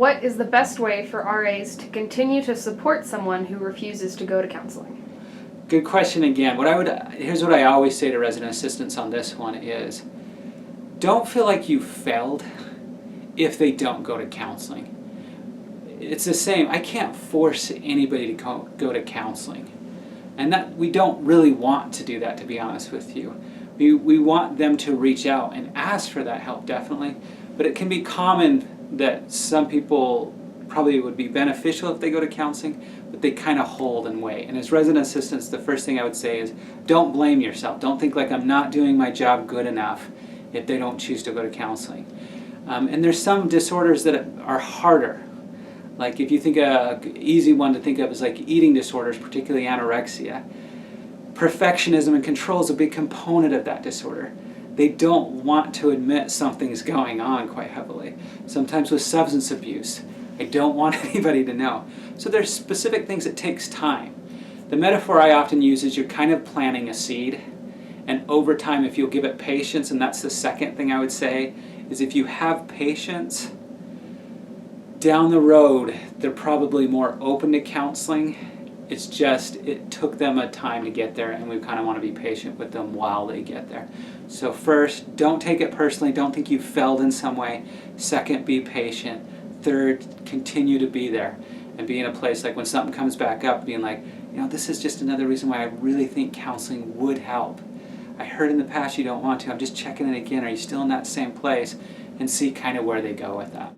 What is the best way for RAs to continue to support someone who refuses to go to counseling? Good question again. Here's what I always say to resident assistants on this one is, don't feel like you failed if they don't go to counseling. It's the same. I can't force anybody to go to counseling. And that we don't really want to do that, to be honest with you. We want them to reach out and ask for that help, definitely. But it can be common that some people probably would be beneficial if they go to counseling, but they kind of hold and wait. And as resident assistants, the first thing I would say is don't blame yourself. Don't think like I'm not doing my job good enough if they don't choose to go to counseling. And there's some disorders that are harder. Like if you think an easy one to think of is like eating disorders, particularly anorexia. Perfectionism and control is a big component of that disorder. They don't want to admit something's going on quite heavily. Sometimes with substance abuse, I don't want anybody to know. So there's specific things that takes time. The metaphor I often use is you're kind of planting a seed, and over time, if you'll give it patience, and that's the second thing I would say, is if you have patience, down the road, they're probably more open to counseling. It's just, it took them a time to get there, and we kind of want to be patient with them while they get there. So first, don't take it personally. Don't think you failed in some way. Second, be patient. Third, continue to be there and be in a place like when something comes back up, being like, this is just another reason why I really think counseling would help. I heard in the past you don't want to. I'm just checking in again. Are you still in that same place? And see kind of where they go with that.